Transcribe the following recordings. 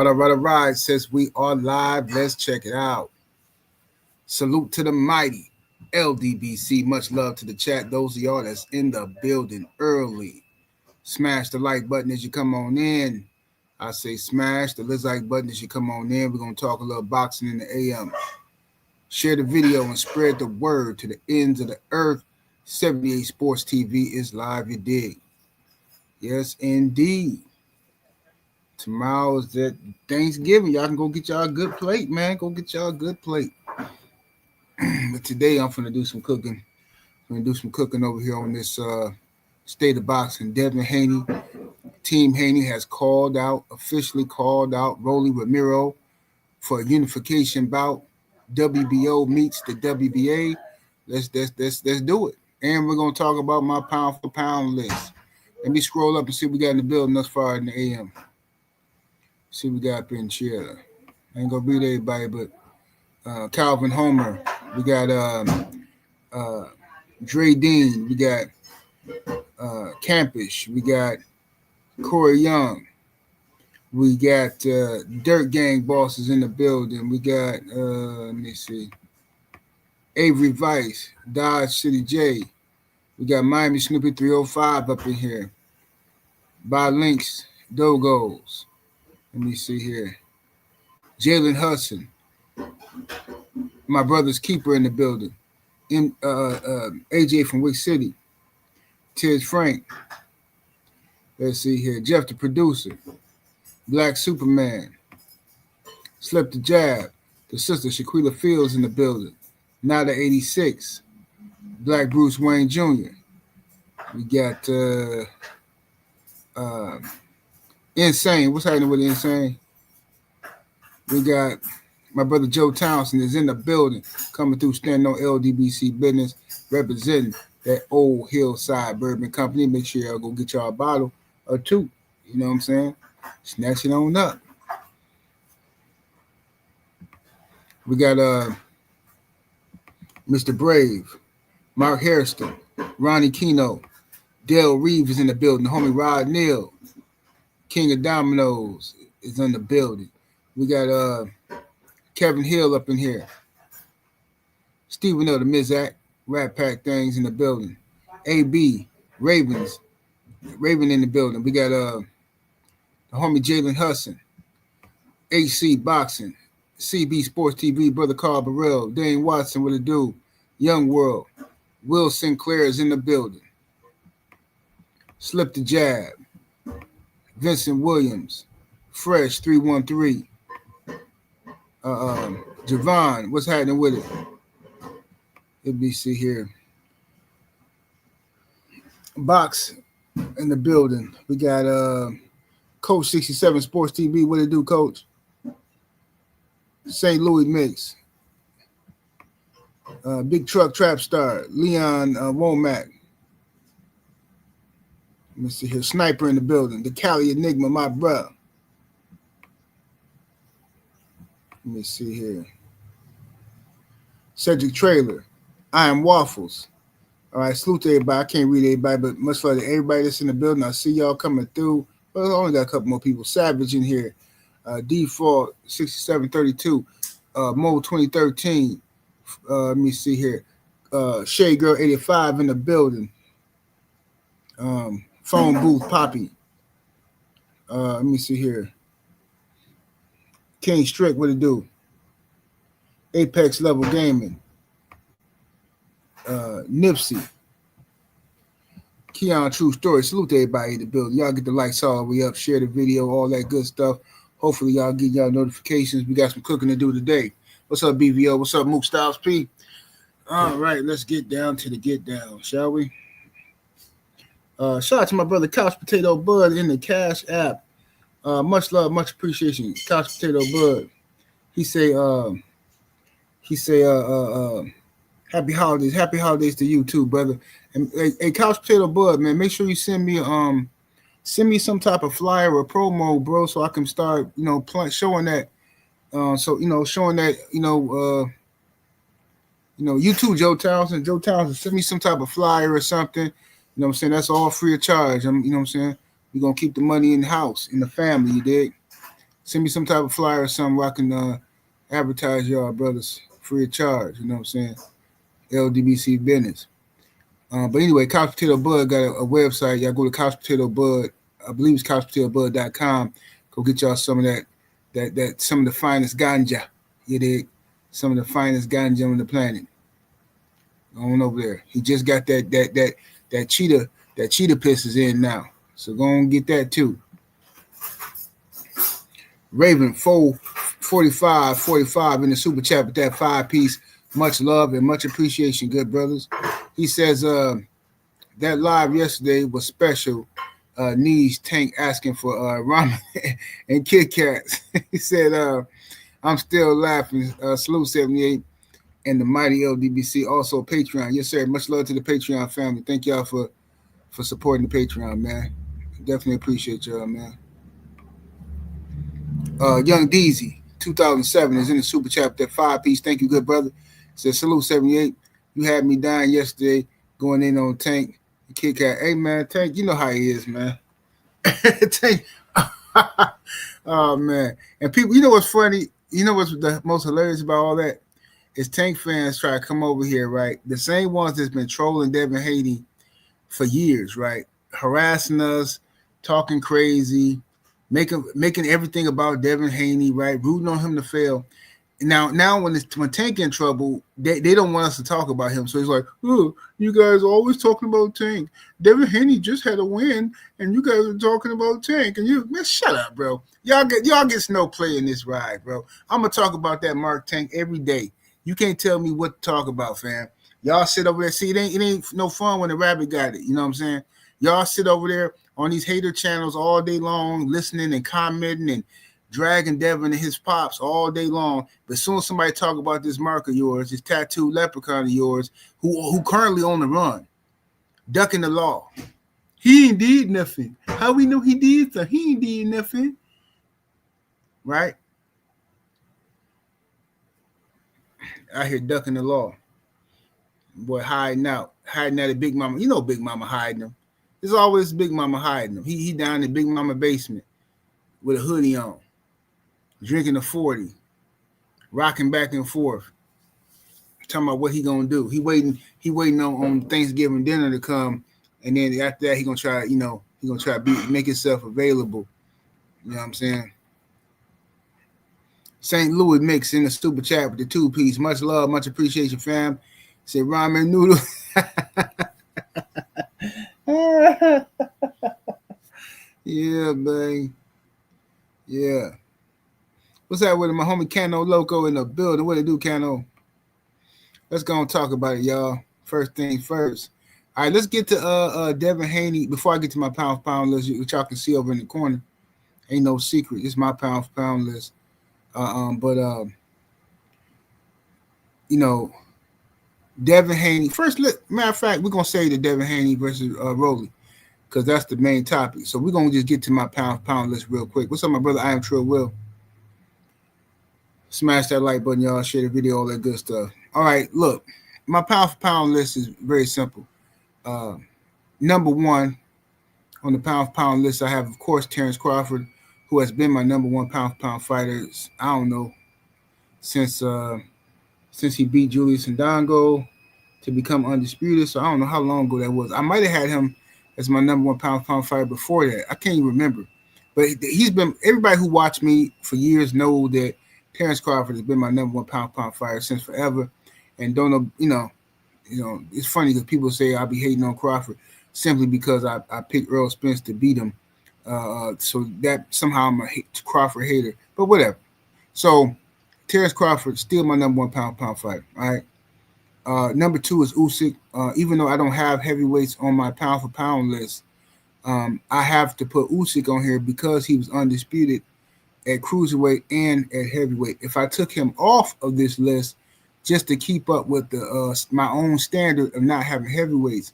All right. Says we are live. Let's check it out. Salute to the mighty LDBC. Much love to the chat. Those of y'all that's in the building early. Smash the like button as you come on in. I say smash the like button as you come on in. We're going to talk a little boxing in the AM. Share the video and spread the word to the ends of the earth. 78 Sports TV is live, you dig? Yes, indeed. Tomorrow is that Thanksgiving. Y'all can go get y'all a good plate, man. Go get y'all a good plate. But today I'm finna do some cooking. I'm gonna do some cooking over here on this State of Boxing. Devin Haney, Team Haney has officially called out Romero for a unification bout. WBO meets the WBA. Let's do it. And we're gonna talk about my pound for pound list. Let me scroll up and see what we got in the building thus far in the AM. See what we got up in here. I ain't gonna read everybody, but Calvin Homer. We got Dre Dean. We got Campish. We got Corey Young. We got Dirt Gang bosses in the building. We got let me see. Avery Vice, Dodge City J. We got Miami Snoopy 305 up in here. By Links, Dogos. Let me see here. Jalen Hudson. My brother's keeper in the building. AJ from Wick City. Tiz Frank. Let's see here. Jeff the producer. Black Superman. Slip the Jab. The sister Shaquilla Fields in the building. Nada 86. Black Bruce Wayne Jr. We got Insane. What's happening with Insane? We got my brother Joe Townsend is in the building, coming through, standing on LDBC business, representing that old Hillside Bourbon Company. Make sure y'all go get y'all a bottle or two. You know what I'm saying? Snatch it on up. We got Mr. Brave, Mark Hairston, Ronnie Keno, Dale Reeves is in the building. The homie Rod Neal, King of Dominoes, is in the building. We got Kevin Hill up in here. Stephen L. the Mizak, Rat Pack Things in the building. AB, Raven in the building. We got the homie Jalen Hudson, HC Boxing, CB Sports TV, Brother Carl Burrell, Dane Watson, what it do? Young World, Will Sinclair is in the building. Slip the Jab, Vincent Williams, Fresh 313. Javon, what's happening with it? Let me see here. Box in the building. We got Coach 67 Sports TV. What it do, Coach? St. Louis Mix. Big Truck Trap Star. Leon Womack. Let me see here. Sniper in the building. The Cali Enigma, my brother. Let me see here. Cedric Trailer. I am Waffles. All right, salute to everybody. I can't read everybody, but much love to everybody that's in the building. I see y'all coming through. Well, I only got a couple more people. Savage in here. Default 6732. Mo 2013. Let me see here. Shade Girl 85 in the building. Phone Booth Poppy. Let me see here. King Strick, what it do? Apex Level Gaming. Nipsey. Keon True Story. Salute to everybody in the building. Y'all get the likes all the way up. Share the video, all that good stuff. Hopefully y'all get y'all notifications. We got some cooking to do today. What's up, BVO? What's up, Mook Styles P? All right, let's get down to the get down, shall we? Shout out to my brother Couch Potato Bud in the Cash app. Much love, much appreciation. Couch Potato Bud. He say happy holidays to you too, brother. And hey, Couch Potato Bud, man, make sure you send me some type of flyer or promo, bro, so I can start, showing that. You too, Joe Townsend. Joe Townsend, send me some type of flyer or something. You know what I'm saying? That's all free of charge. You know what I'm saying? We're gonna keep the money in the house, in the family, you dig? Send me some type of flyer or something where I can advertise y'all brothers free of charge. You know what I'm saying? LDBC business. But anyway, Couch Potato Bud got a website. Y'all go to Couch Potato Bud. I believe it's couchpotatobud.com. Go get y'all some of that some of the finest ganja. You dig? Some of the finest ganja on the planet. On over there. He just got that cheetah piss is in now. So go and get that too. Raven 445 in the super chat with that 5-piece. Much love and much appreciation, good brothers. He says that live yesterday was special. Needs Tank asking for ramen and Kit Kats. He said, I'm still laughing. Salute 78 and the mighty LDBC. Also Patreon. Yes, sir. Much love to the Patreon family. Thank y'all for supporting the Patreon, man. Definitely appreciate y'all, man. Young Deezy, 2007, is in the super chat. That 5-piece. Thank you, good brother. Says, salute 78. You had me dying yesterday going in on Tank. Kit Kat. Hey, man, Tank, you know how he is, man. Tank. Oh, man. And people, you know what's funny? You know what's the most hilarious about all that? Is Tank fans try to come over here, right? The same ones that's been trolling Devin Haney for years, right? Harassing us, talking crazy, making everything about Devin Haney, right? Rooting on him to fail. Now when Tank in trouble, they don't want us to talk about him. So he's like, oh, you guys are always talking about Tank. Devin Haney just had a win, and you guys are talking about Tank. And man, shut up, bro. Y'all get no play in this ride, bro. I'm gonna talk about that Mark Tank every day. You can't tell me what to talk about, fam. Y'all sit over there. See, it ain't no fun when the rabbit got it. You know what I'm saying? Y'all sit over there on these hater channels all day long, listening and commenting and dragging Devin and his pops all day long. But as soon as somebody talk about this mark of yours, this tattooed leprechaun of yours, who currently on the run, ducking the law. He ain't did nothing. How we know he did something? He ain't did nothing. Right? Out here ducking the law. Boy, hiding out at Big Mama. You know Big Mama hiding him. There's always Big Mama hiding him. He down in Big Mama basement with a hoodie on, drinking a 40, rocking back and forth, talking about what he gonna do. He waiting on Thanksgiving dinner to come, and then after that he gonna try, make himself available. You know what I'm saying? St. Louis Mix in the super chat with the 2-piece. Much love, much appreciation, fam. Say ramen noodle. Yeah, man. Yeah. What's that with my homie Cano Loco in the building? What it do, Cano? Let's go and talk about it, y'all. First thing first. All right, let's get to Devin Haney. Before I get to my pound for pound list, which y'all can see over in the corner. Ain't no secret. It's my pound for pound list. Devin Haney. First, matter of fact, we're gonna say the Devin Haney versus Rowley, because that's the main topic. So we're gonna just get to my pound for pound list real quick. What's up, my brother? I am Trill Will. Smash that like button, y'all. Share the video, all that good stuff. All right, look, my pound for pound list is very simple. Number one on the pound for pound list, I have, of course, Terrence Crawford, who has been my number one pound for pound fighter. I don't know, since he beat Julius Ndongo to become undisputed. So I don't know how long ago that was. I might have had him as my number one pound for pound fighter before that. I can't even remember. But he's been, everybody who watched me for years know that Terrence Crawford has been my number one pound for pound fighter since forever. And don't know, it's funny because people say I'll be hating on Crawford simply because I picked Earl Spence to beat him. So that somehow I'm a Crawford hater, but whatever. So Terrence Crawford still my number one pound for pound fighter. All right. Number two is Usyk. Even though I don't have heavyweights on my pound for pound list, I have to put Usyk on here because he was undisputed at cruiserweight and at heavyweight. If I took him off of this list just to keep up with the my own standard of not having heavyweights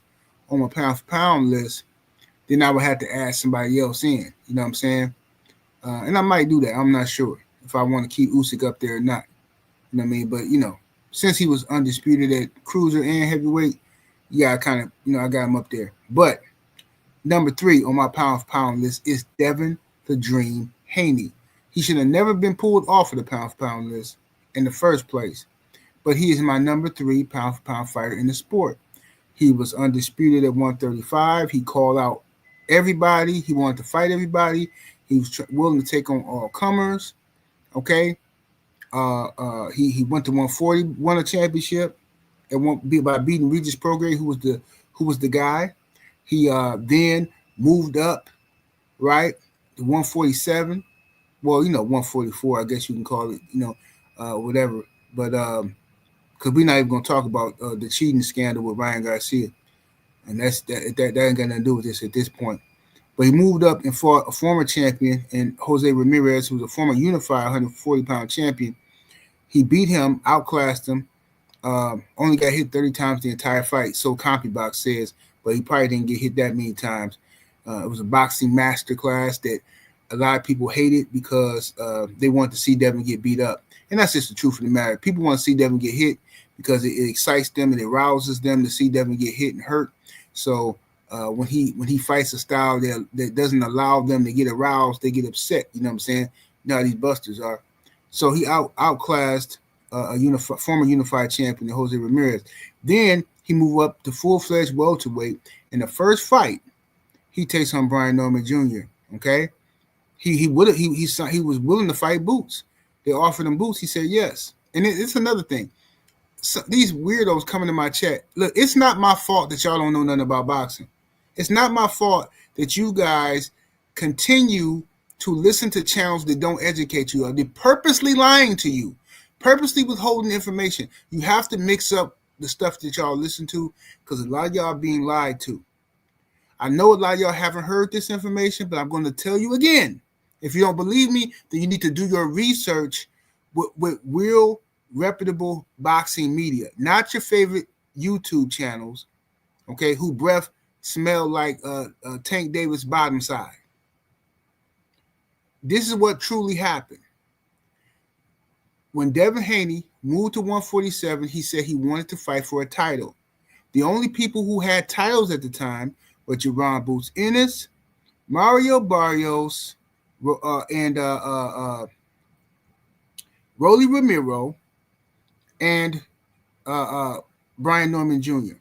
on my pound for pound list, then I would have to add somebody else in. You know what I'm saying? And I might do that. I'm not sure if I want to keep Usyk up there or not. You know what I mean? But, since he was undisputed at cruiser and heavyweight, yeah, I kind of, I got him up there. But number three on my pound for pound list is Devin the Dream Haney. He should have never been pulled off of the pound for pound list in the first place. But he is my number 3 pound for pound fighter in the sport. He was undisputed at 135. He called out everybody. He wanted to fight everybody. He was willing to take on all comers. Okay. He went to 140, won a championship, and won by beating Regis Prograis, who was the guy. He then moved up, right, to 147. Well, 144, I guess you can call it, whatever. But because we're not even going to talk about the cheating scandal with Ryan Garcia, and that ain't got nothing to do with this at this point. But he moved up and fought a former champion, and Jose Ramirez, who was a former unified 140-pound champion. He beat him, outclassed him, only got hit 30 times the entire fight, so CompuBox says, but he probably didn't get hit that many times. It was a boxing masterclass that a lot of people hated because they wanted to see Devin get beat up. And that's just the truth of the matter. People want to see Devin get hit because it excites them and it rouses them to see Devin get hit and hurt. So when he fights a style that doesn't allow them to get aroused, they get upset. You know what I'm saying? You know how these busters are. So he outclassed former unified champion Jose Ramirez. Then he moved up to full-fledged welterweight. In the first fight, he takes on Brian Norman Jr. Okay, he was willing to fight Boots. They offered him Boots. He said yes. And it's another thing. So these weirdos coming to my chat. Look, it's not my fault that y'all don't know nothing about boxing. It's not my fault that you guys continue to listen to channels that don't educate you, or they're purposely lying to you, purposely withholding information. You have to mix up the stuff that y'all listen to because a lot of y'all are being lied to. I know a lot of y'all haven't heard this information, but I'm going to tell you again. If you don't believe me, then you need to do your research with real reputable boxing media, not your favorite YouTube channels, okay, who breath smell like Tank Davis' bottom side. This is what truly happened. When Devin Haney moved to 147, he said he wanted to fight for a title. The only people who had titles at the time were Jerron Boots Ennis, Mario Barrios, and Rolly Romero, and Brian Norman Jr.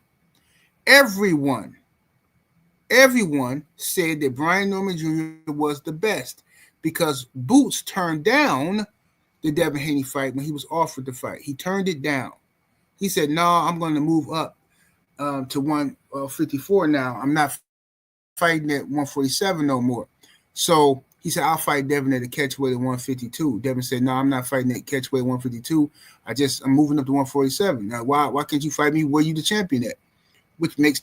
Everyone said that Brian Norman Jr. was the best because Boots turned down the Devin Haney fight when he was offered the fight. He turned it down. He said, no, I'm going to move up to 154 now. I'm not fighting at 147 no more. So he said, I'll fight Devin at a catchweight at 152. Devin said, no, I'm not fighting at catchweight 152. I'm moving up to 147. Now, why can't you fight me where you the champion at? Which makes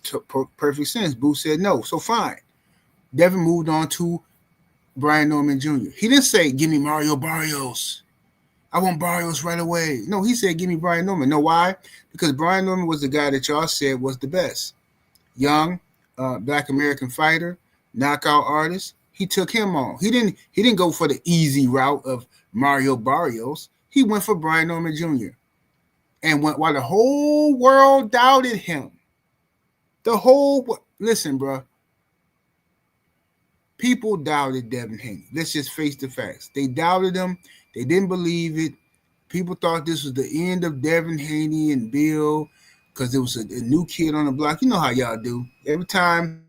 perfect sense. Boots said no. So fine. Devin moved on to Brian Norman Jr. He didn't say, give me Mario Barrios. I want Barrios right away. No, he said, give me Brian Norman. No, why? Because Brian Norman was the guy that y'all said was the best. Young, Black American fighter, knockout artist. He took him on. He didn't go for the easy route of Mario Barrios. He went for Brian Norman Jr. And while the whole world doubted him, listen, bro. People doubted Devin Haney. Let's just face the facts. They doubted him. They didn't believe it. People thought this was the end of Devin Haney and Bill because there was a new kid on the block. You know how y'all do. Every time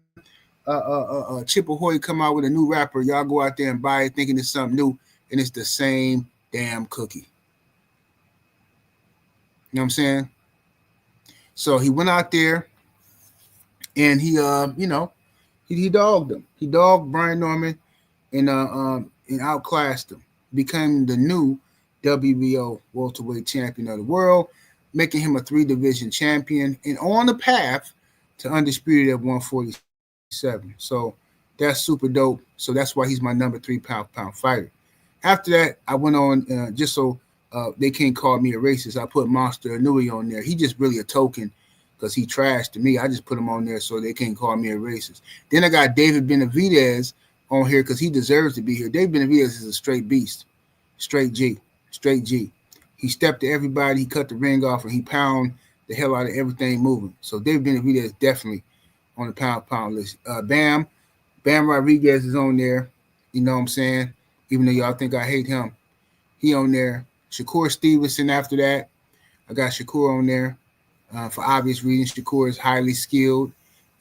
Chip Ahoy come out with a new rapper, y'all go out there and buy it thinking it's something new, and it's the same damn cookie. You know what I'm saying? So he went out there and he dogged him. He dogged Brian Norman and outclassed him. Became the new WBO welterweight champion of the world, making him a 3-division champion and on the path to undisputed at 147. So that's super dope. So that's why he's my number 3 pound fighter. After that, I went on just so they can't call me a racist. I put Monster Inouye on there. He just really a token because he trashed to me. I just put him on there so they can't call me a racist. Then I got David Benavidez on here because he deserves to be here. David Benavidez is a straight beast, straight G. He stepped to everybody, he cut the ring off, and he pound the hell out of everything moving. So David Benavidez is definitely on the pound list. Bam Rodriguez is on there. You know what I'm saying? even though y'all think I hate him. He on there. Shakur Stevenson after that. I got Shakur on there for obvious reasons. Shakur is highly skilled.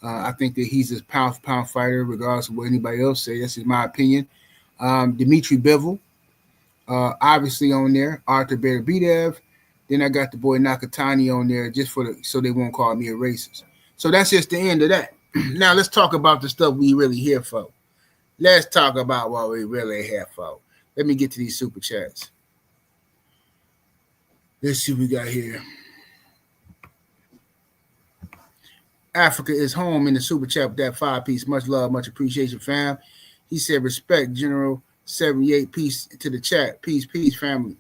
I think that he's a pound-for-pound fighter, regardless of what anybody else say. That's just my opinion. Dimitri Bivol, obviously on there. Arthur Beterbiev. Then I got the boy Nakatani on there just so they won't call me a racist. So that's just the end of that. Now let's talk about the stuff we really here for. Let's talk about what we really here for. Let me get to these super chats. Let's see what we got here. Africa is home in the super chat with that 5-piece. Much love, much appreciation, fam. He said, respect, General 78. Peace to the chat. Peace, family.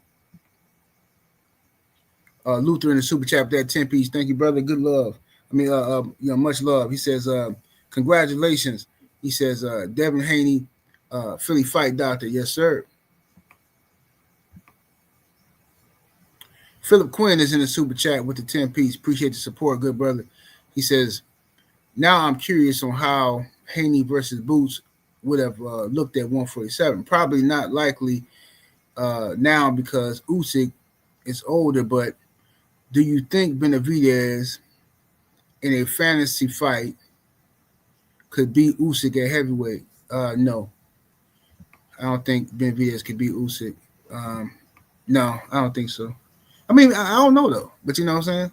Luther in the super chat with that 10-piece. Thank you, brother. Good love. Much love. He says, congratulations. He says, Devin Haney, Philly fight doctor. Yes, sir. Philip Quinn is in the super chat with the 10-piece. Appreciate the support, good brother. He says, now I'm curious on how Haney versus Boots would have looked at 147. Probably not likely now because Usyk is older, but do you think Benavidez in a fantasy fight could beat Usyk at heavyweight? No. I don't think Benavidez could beat Usyk. No, I don't think so. I mean, I don't know, though. But you know what I'm saying?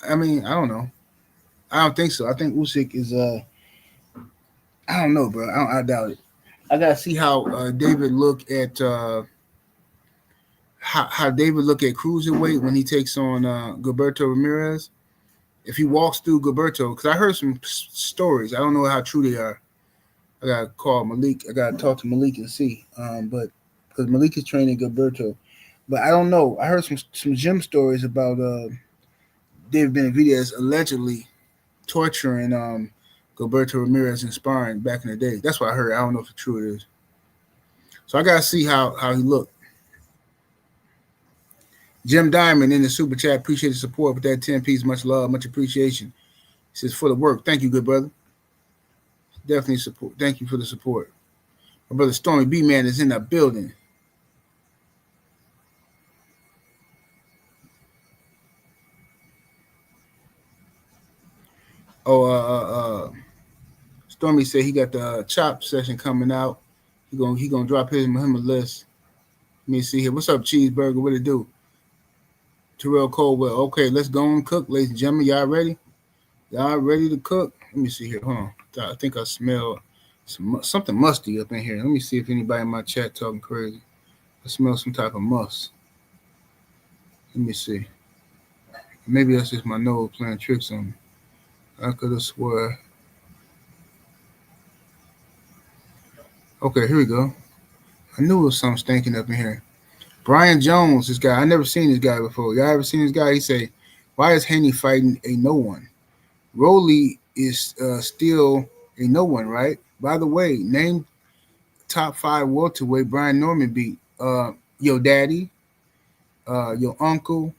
I mean, I don't know. I don't think so. I think Usyk is I don't know, bro. I doubt it. I gotta see how David look at how David look at cruiserweight when he takes on Gilberto Ramirez. If he walks through Gilberto, because I heard some stories. I don't know how true they are. I gotta call Malik. I gotta talk to Malik and see. But because Malik is training Gilberto, but I don't know. I heard some gym stories about David Benavidez allegedly torturing Gilberto Ramirez in sparring back in the day. That's what I heard. I don't know if it's true it is. So I gotta see how he looked. Jim Diamond in the super chat. Appreciate the support with that 10-piece. Much love, much appreciation. He says for the work. Thank you, good brother. Definitely support. Thank you for the support. My brother Stormy B Man is in the building. Stormy said he got the chop session coming out. He gonna drop him a list. Let me see here. What's up, Cheeseburger? What it do? Terrell Colwell. Okay, let's go and cook, ladies and gentlemen. Y'all ready? Y'all ready to cook? Let me see here. Hold on. I think I smell something musty up in here. Let me see if anybody in my chat talking crazy. I smell some type of must. Let me see. Maybe that's just my nose playing tricks on me. I could have swore. Okay, here we go. I knew it was something stinking up in here. Brian Jones, this guy. I never seen this guy before. Y'all ever seen this guy? He say, why is Haney fighting a no one? Rolly is still a no one, right? By the way, name top 5 welterweight Brian Norman beat. Your daddy, your uncle,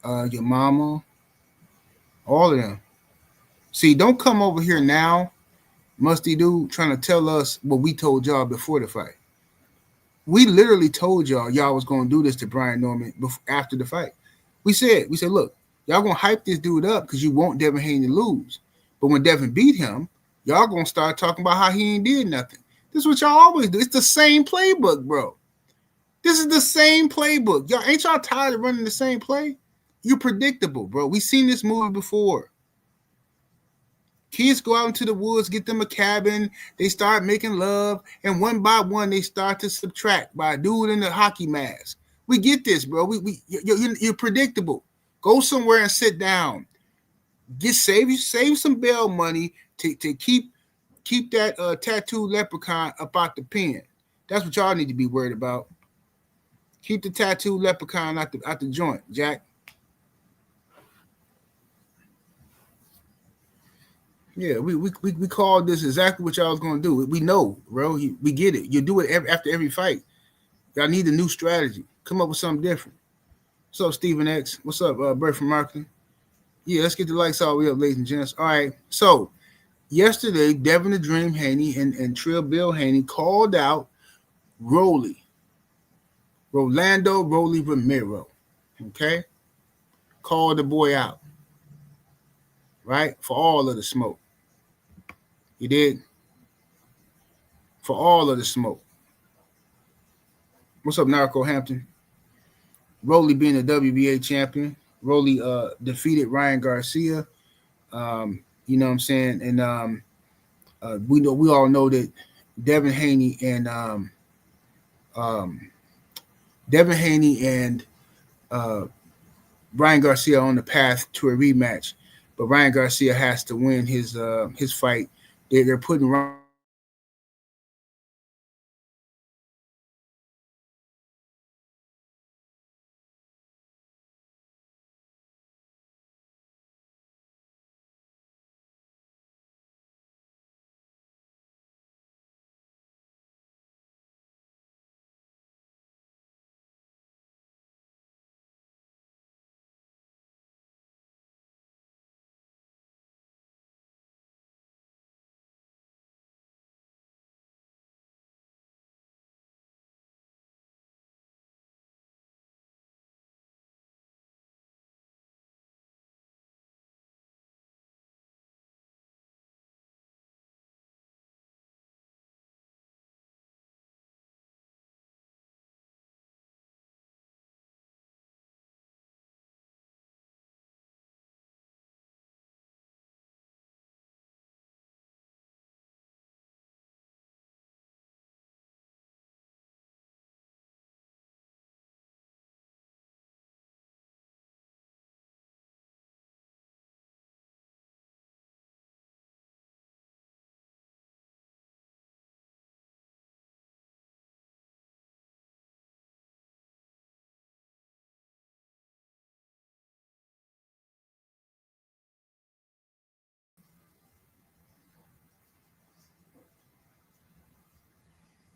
your mama, all of them. See, don't come over here now, musty dude, trying to tell us what we told y'all before the fight. We literally told y'all was going to do this to Brian Norman after the fight. We said, look, y'all going to hype this dude up because you want Devin Haney to lose. But when Devin beat him, y'all going to start talking about how he ain't did nothing. This is what y'all always do. It's the same playbook, bro. This is the same playbook. Y'all ain't y'all tired of running the same play? You're predictable, bro. We seen this movie before. Kids go out into the woods, get them a cabin. They start making love, and one by one, they start to subtract by a dude in the hockey mask. We get this, bro. You're predictable. Go somewhere and sit down. Save some bail money to keep that tattooed leprechaun up out the pen. That's what y'all need to be worried about. Keep the tattooed leprechaun out the joint, Jack. Yeah, we called this exactly what y'all was gonna do. We know, bro. We get it. You do it after every fight. Y'all need a new strategy. Come up with something different. What's up, Stephen X? What's up, Bert from Marketing? Yeah, let's get the lights all the way up, ladies and gents. All right. So yesterday, Devin the Dream Haney and Trill Bill Haney called out Rolando Rolly Romero. Okay? Called the boy out, right? For all of the smoke. He did. For all of the smoke. What's up, Narco Hampton? Rolly being the WBA champion. Rolly defeated Ryan Garcia. You know what I'm saying? And we all know that Devin Haney and um, Devin Haney and uh, Ryan Garcia are on the path to a rematch, but Ryan Garcia has to win his fight. They're putting Ryan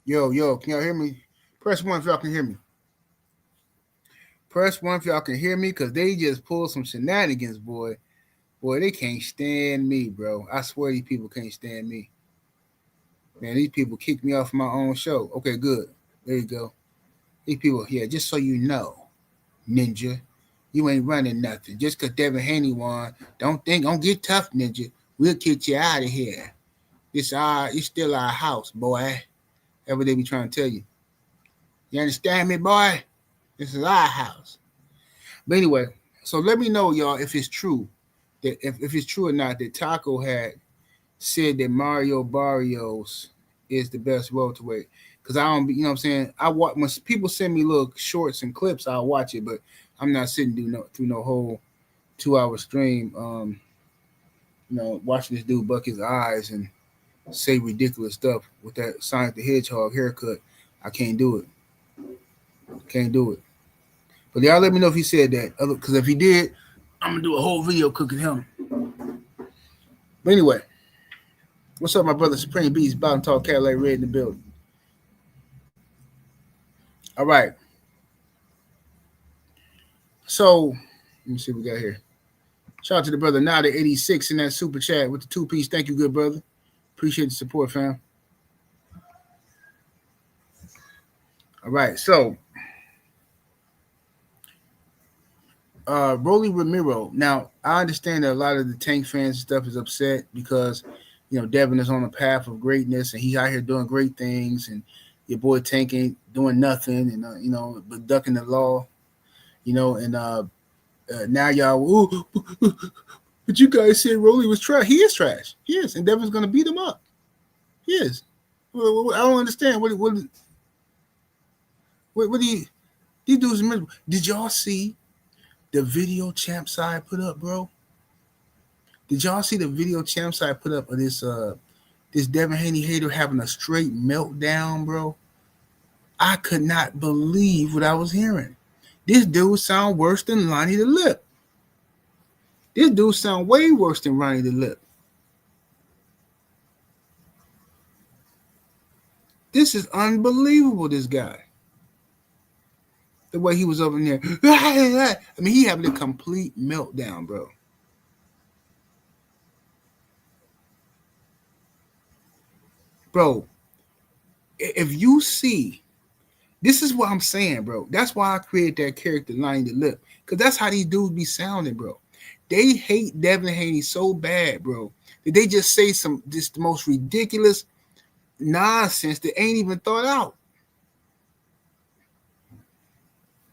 Yo, can y'all hear me? Press one if y'all can hear me. Press one if y'all can hear me, cause they just pulled some shenanigans, boy. Boy, they can't stand me, bro. I swear these people can't stand me. Man, these people kicked me off my own show. Okay, good. There you go. These people, yeah, just so you know, Ninja, you ain't running nothing. Just cause Devin Haney won, don't get tough, Ninja. We'll kick you out of here. It's still our house, boy. That's what they be trying to tell you. You understand me, boy? This is our house. But anyway, so let me know, y'all, if it's true that if it's true or not that Taco had said that Mario Barrios is the best welterweight. Because I don't, you know what I'm saying? I watch when people send me little shorts and clips, I'll watch it, but I'm not sitting through no whole 2 hour stream. Watching this dude buck his eyes and say ridiculous stuff with that Sonic the Hedgehog haircut. I can't do it. Can't do it. But y'all let me know if he said that. Because if he did, I'm gonna do a whole video cooking him. But anyway, what's up, my brother Supreme Beast, Bottom Talk Cadillac Red in the building. All right. So let me see what we got here. Shout out to the brother Nada86 in that super chat with the 2-piece. Thank you, good brother. Appreciate the support, fam. All right, so Rolly Romero. Now, I understand that a lot of the Tank fans and stuff is upset because, Devin is on a path of greatness and he's out here doing great things, and your boy Tank ain't doing nothing, and but ducking the law, and now y'all, but you guys said Rolly was trash. He is trash. He is, and Devin's gonna beat him up. He is. Well, I don't understand what do you? These dudes are miserable. Did y'all see the video Champ Side put up, bro? Did y'all see the video Champ Side put up of this Devin Haney hater having a straight meltdown, bro? I could not believe what I was hearing. This dude sound worse than Lonnie the Lip. This dude sound way worse than Ronnie the Lip. This is unbelievable, this guy. The way he was over there. I mean, he having a complete meltdown, bro. Bro, if you see This is what I'm saying, bro. That's why I created that character, Lonnie the Lip, because that's how these dudes be sounding, bro. They hate Devin Haney so bad, bro, that they just say just the most ridiculous nonsense that ain't even thought out.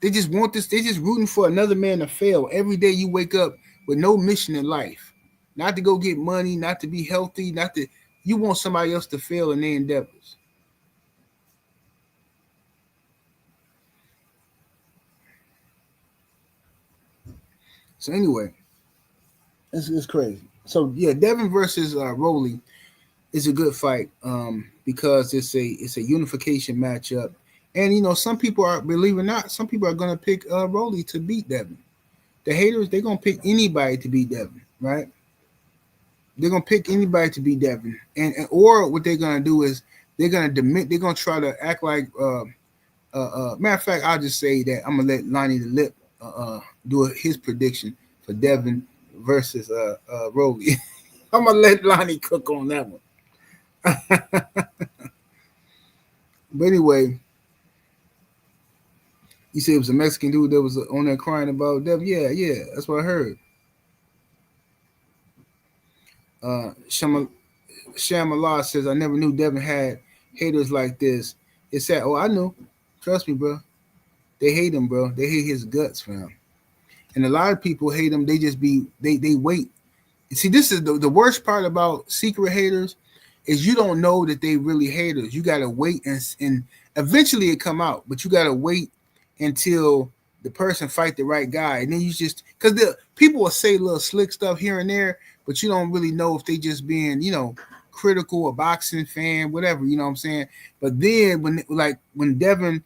They just want this. They just rooting for another man to fail. Every day you wake up with no mission in life, not to go get money, not to be healthy, not to. You want somebody else to fail in their endeavors. So anyway, it's crazy. So yeah, Devin versus Rolly is a good fight because it's a unification matchup, and some people are, believe it or not, some people are gonna pick Rolly to beat Devin. The haters, they're gonna pick anybody to beat Devin, right? They're gonna pick anybody to beat Devin, and or what they're gonna do is they're gonna try to act like matter of fact, I'll just say that I'm gonna let Lonnie the Lip do his prediction for Devin versus Rolly. I'm gonna let Lonnie cook on that one. But anyway, you said it was a Mexican dude that was on there crying about Devin. Yeah, that's what I heard. Shamala says, I never knew Devin had haters like this. It's sad. Oh, I knew. Trust me, bro. They hate him, bro. They hate his guts, fam. And a lot of people hate him. They just they wait. See, this is the worst part about secret haters is you don't know that they really haters. You got to wait and eventually it come out, but you got to wait until the person fight the right guy. And then you just, because the people will say little slick stuff here and there, but you don't really know if they just being, critical, a boxing fan, whatever, you know what I'm saying? But then when Devin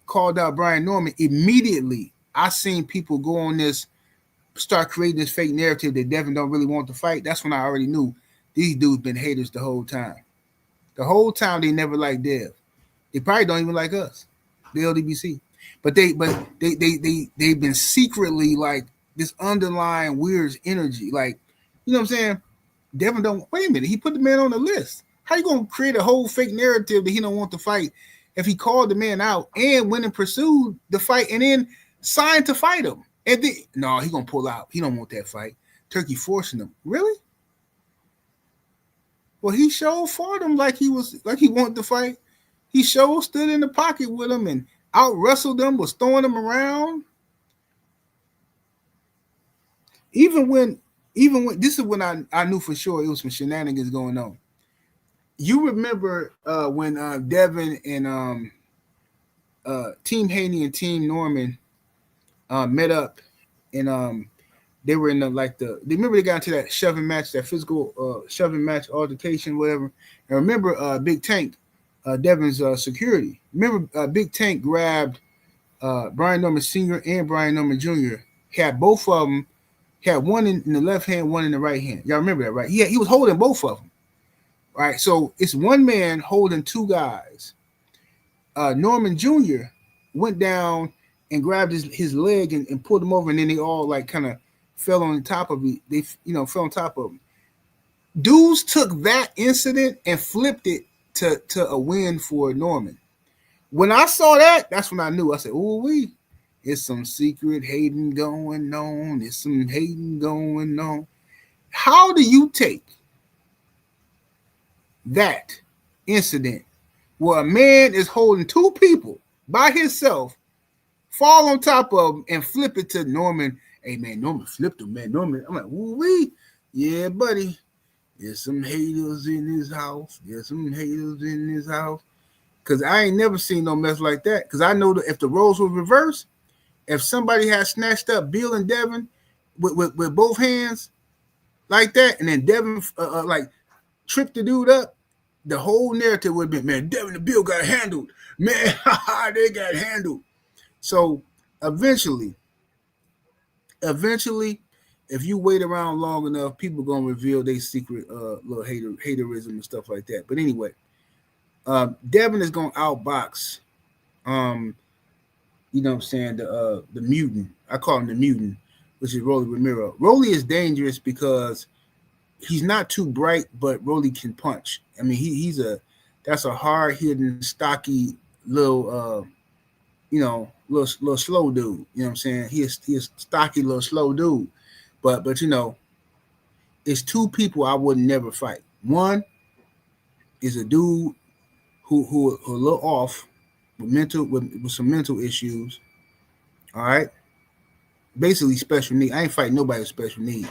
called out Brian Norman, immediately I seen people go on this, start creating this fake narrative that Devin don't really want to fight. That's when I already knew these dudes been haters the whole time. The whole time they never liked Dev. They probably don't even like us, the LDBC. But they've been secretly like this underlying weird energy. Like, you know what I'm saying? Devin don't, wait a minute, he put the man on the list. How you gonna create a whole fake narrative that he don't want to fight if he called the man out and went and pursued the fight and then signed to fight him? And then, no, he gonna pull out. He don't want that fight. Turkey forcing him. Really? Well, he showed for them like he wanted to fight. He showed stood in the pocket with him and out wrestled them, was throwing them around. Even when this is when I knew for sure it was some shenanigans going on. You remember when Devin and Team Haney and Team Norman met up and they were in remember they got into that shoving match, that physical shoving match altercation, whatever. And remember Big Tank, Devin's security. Remember Big Tank grabbed Brian Norman Sr. and Brian Norman Jr. Had both of them. He had one in the left hand, one in the right hand. Y'all remember that, right? He was holding both of them. Right? So it's one man holding two guys. Norman Jr. went down and grabbed his leg and pulled him over, and then they all like kind of fell on top of it. They fell on top of him. Dudes took that incident and flipped it to a win for Norman. When I saw that, that's when I knew. I said, "Ooh, it's some secret hating going on. It's some hating going on." How do you take that incident where a man is holding two people by himself, fall on top of him, and flip it to Norman? Hey, man, Norman flipped him, man. Norman, I'm like, "Ooh, yeah, buddy. There's some haters in this house. There's some haters in this house." Because I ain't never seen no mess like that. Because I know that if the roles were reversed, if somebody had snatched up Bill and Devin with both hands like that, and then Devin like tripped the dude up, the whole narrative would have been, man, Devin and Bill got handled. Man, they got handled. So eventually, if you wait around long enough, people gonna reveal their secret little haterism and stuff like that. But anyway, Devin is gonna outbox you know what I'm saying, the mutant. I call him the mutant, which is Rolly Romero. Rolly is dangerous because he's not too bright, but Rolly can punch. I mean, that's a hard-hitting, stocky, little little slow dude. You know what I'm saying? He is stocky little slow dude. But it's two people I would never fight. One is a dude who a little off with some mental issues. All right. Basically special needs. I ain't fighting nobody with special needs.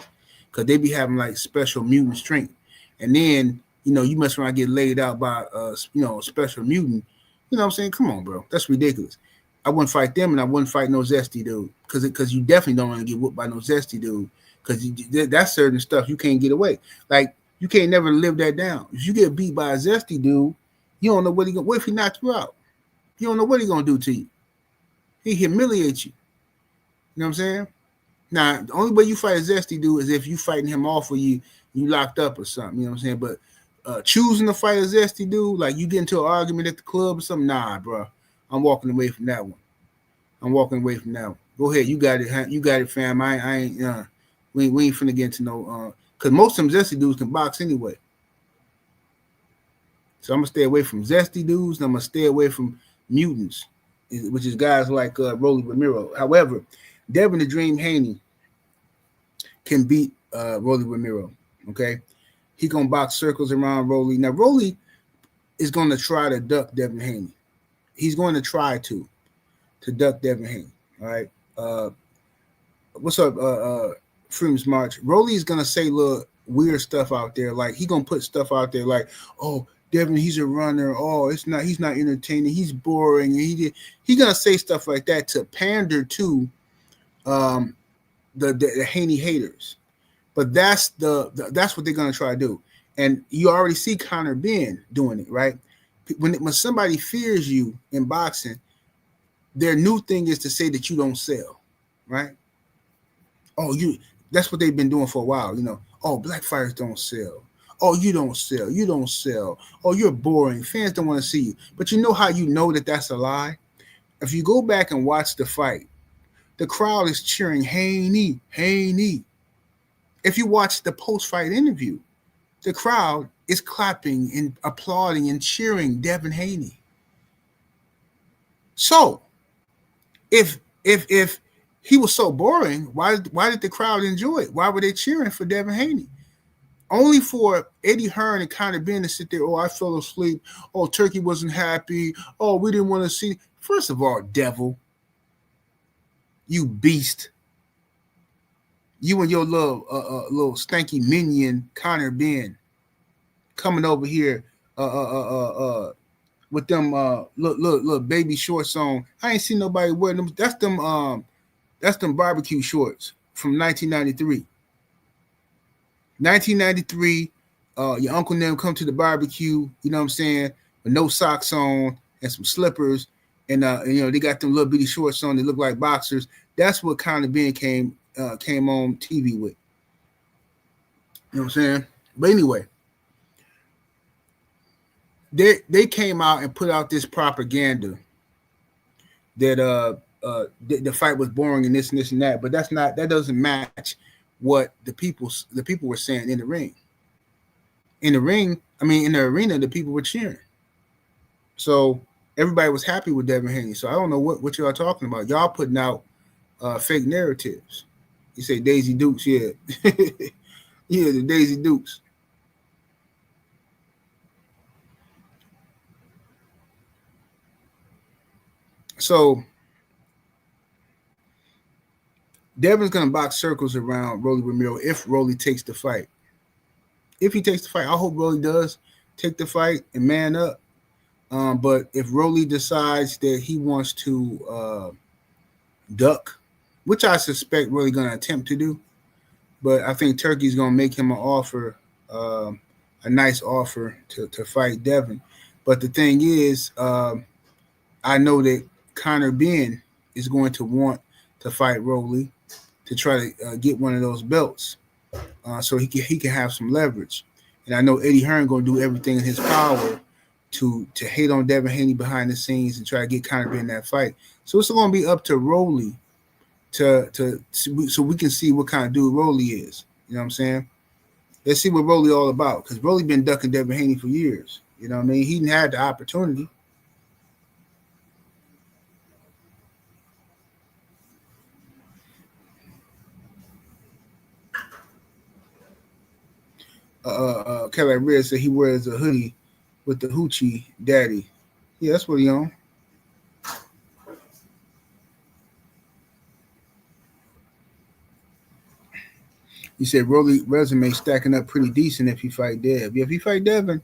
Cause they be having like special mutant strength. And then, you mess around get laid out by a special mutant. You know what I'm saying? Come on, bro. That's ridiculous. I wouldn't fight them, and I wouldn't fight no zesty dude. Cause you definitely don't want to get whooped by no zesty dude. Cause that's certain stuff you can't get away. Like you can't never live that down. If you get beat by a zesty dude, you don't know what if he knocks you out? You don't know what he gonna do to you. He humiliates you. You know what I'm saying? Now, the only way you fight a zesty dude is if you fighting him off or you locked up or something. You know what I'm saying? But choosing to fight a zesty dude, like you get into an argument at the club or something, nah, bro. I'm walking away from that one. Go ahead, you got it. You got it, fam. I ain't. We ain't finna get into no. Cause most of them zesty dudes can box anyway. So I'm gonna stay away from zesty dudes. And I'm gonna stay away from mutants, which is guys like Romero. However, Devin the Dream Haney can beat Romero. Okay, he gonna box circles around Rolly. Now Rolly is gonna try to duck Devin Haney. He's going to try to duck Devin Haney. All right. What's up, Freedom's March? Rolly's gonna say little weird stuff out there. Like he gonna put stuff out there like, oh, Devin, he's a runner. Oh, he's not entertaining. He's boring. He's gonna say stuff like that to pander to the Haney haters. But that's what they're gonna try to do. And you already see Conor Ben doing it, right? When somebody fears you in boxing, their new thing is to say that you don't sell, right? Oh, that's what they've been doing for a while, Oh, black fighters don't sell. Oh, you don't sell. You don't sell. Oh, you're boring. Fans don't want to see you. But you know how you know that that's a lie? If you go back and watch the fight, the crowd is cheering Haney, Haney. If you watch the post-fight interview, the crowd is clapping and applauding and cheering Devin Haney. So, if he was so boring, why did the crowd enjoy it? Why were they cheering for Devin Haney? Only for Eddie Hearn and Conor Ben to sit there, oh, I fell asleep. Oh, Turkey wasn't happy. Oh, we didn't want to see. First of all, devil, you beast. You and your little stanky minion, Conor Ben, coming over here with them little baby shorts on. I ain't seen nobody wearing them. That's them barbecue shorts from 1993. 1993, your uncle and them come to the barbecue, you know what I'm saying, with no socks on and some slippers, and they got them little bitty shorts on. They look like boxers. That's what Conor Ben came on TV with. You know what I'm saying? But anyway, they came out and put out this propaganda that the fight was boring and this and that, but that doesn't match what the people were saying in the ring. In the arena, the people were cheering. So everybody was happy with Devin Haney. So I don't know what y'all talking about. Y'all putting out fake narratives. You say Daisy Dukes, yeah. Yeah, the Daisy Dukes. So Devin's going to box circles around Rolly Romero if Rolly takes the fight. If he takes the fight, I hope Rolly does take the fight and man up. But if Rolly decides that he wants to duck, which I suspect Rolly going to attempt to do, but I think Turkey's going to make him an offer, a nice offer to fight Devin. But the thing is, I know that Conor Ben is going to want to fight Rolly to try to get one of those belts, so he can have some leverage. And I know Eddie Hearn going to do everything in his power to hate on Devin Haney behind the scenes and try to get Conor Ben in that fight. So it's going to be up to Rolly so we can see what kind of dude Rolly is. You know what I'm saying? Let's see what Rolly all about, because Rolly been ducking Devin Haney for years. You know what I mean? He didn't have the opportunity. Cadillac Red said he wears a hoodie with the hoochie daddy. Yeah, that's what he on. He said Rolly resume stacking up pretty decent if he fight Dev. Yeah, if he fight Devin,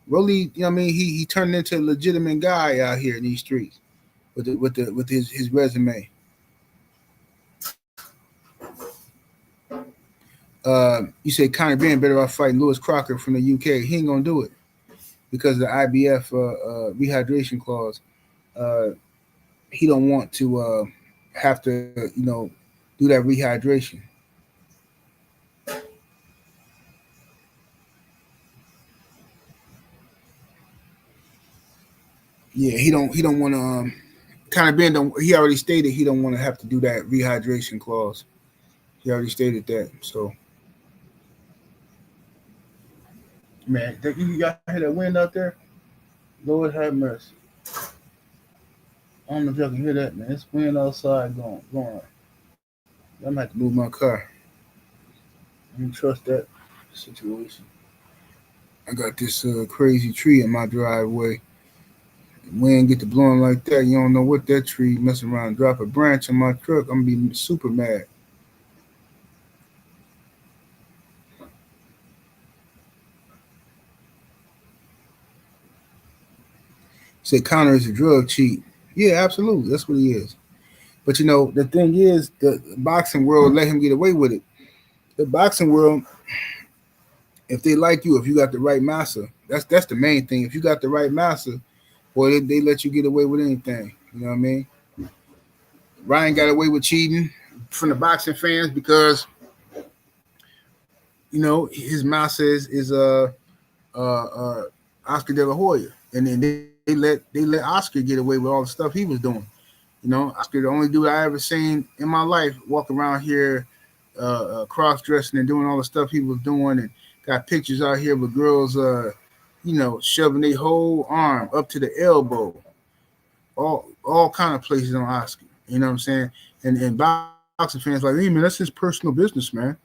Rolly, you know what I mean, he turned into a legitimate guy out here in these streets with his resume. You say Conor Ben better off fighting Lewis Crocker from the UK. He ain't gonna do it because of the IBF rehydration clause. He don't want to have to, do that rehydration. Yeah, he don't want to. Conor Ben don't. He already stated he don't want to have to do that rehydration clause. He already stated that. So, man, you got hear that wind out there? Lord have mercy. I don't know if y'all can hear that, man. It's wind outside going. I'm gonna have to move my car. I don't trust that situation. I got this crazy tree in my driveway. Wind get to blowing like that, you don't know what that tree messing around, drop a branch on my truck. I'm gonna be super mad. Say Conor is a drug cheat. Yeah, absolutely. That's what he is. But the thing is, the boxing world let him get away with it. The boxing world, if they like you, if you got the right master, that's the main thing. If you got the right master, boy, they let you get away with anything. You know what I mean? Ryan got away with cheating from the boxing fans because his master is Oscar De La Hoya, and then they let Oscar get away with all the stuff he was doing. Oscar, the only dude I ever seen in my life walk around here cross dressing and doing all the stuff he was doing, and got pictures out here with girls, shoving their whole arm up to the elbow, all kind of places on Oscar. You know what I'm saying? And boxing fans like, hey man, that's his personal business, man.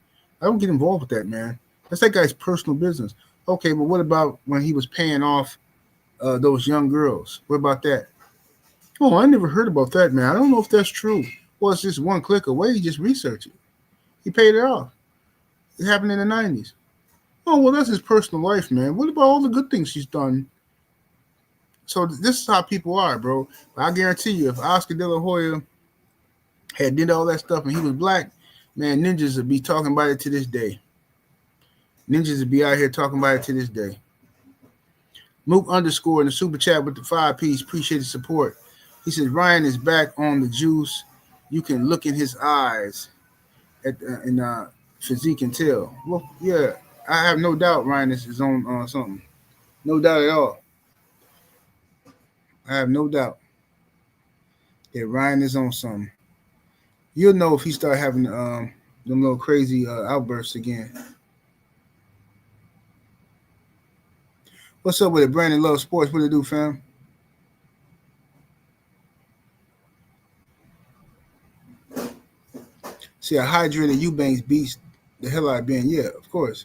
I don't get involved with that, man. That's that guy's personal business. Okay, but what about when he was paying off those young girls? What about that? Oh, I never heard about that, man. I don't know if that's true. Well, it's just one click away. You just research it. He paid it off. It happened in the 90s. Oh, well, that's his personal life, man. What about all the good things he's done? So this is how people are, bro. I guarantee you, if Oscar De La Hoya had did all that stuff and he was black, man, ninjas would be talking about it to this day. Ninjas would be out here talking about it to this day. Mook _ in the super chat with the 5-piece. Appreciate the support. He says Ryan is back on the juice. You can look in his eyes and physique and tell. Well, yeah, I have no doubt Ryan is on something. No doubt at all. I have no doubt that Ryan is on something. You'll know if he start having them little crazy outbursts again. What's up with it? Brandon Love Sports. What do you do, fam? See, a hydrated Eubanks beats the hell out of Ben. Yeah, of course.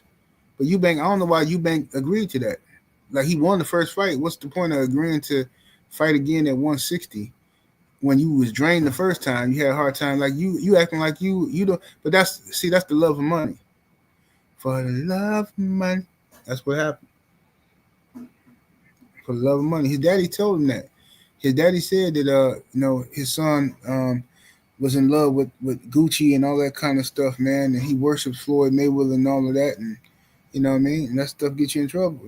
But Eubank, I don't know why Eubank agreed to that. Like, he won the first fight. What's the point of agreeing to fight again at 160 when you was drained the first time? You had a hard time. Like, you acting like you don't. But that's the love of money. For the love of money. That's what happened. For the love of money. His daddy told him that. His daddy said that his son was in love with Gucci and all that kind of stuff, man, and he worships Floyd Mayweather and all of that, and you know what I mean? And that stuff gets you in trouble,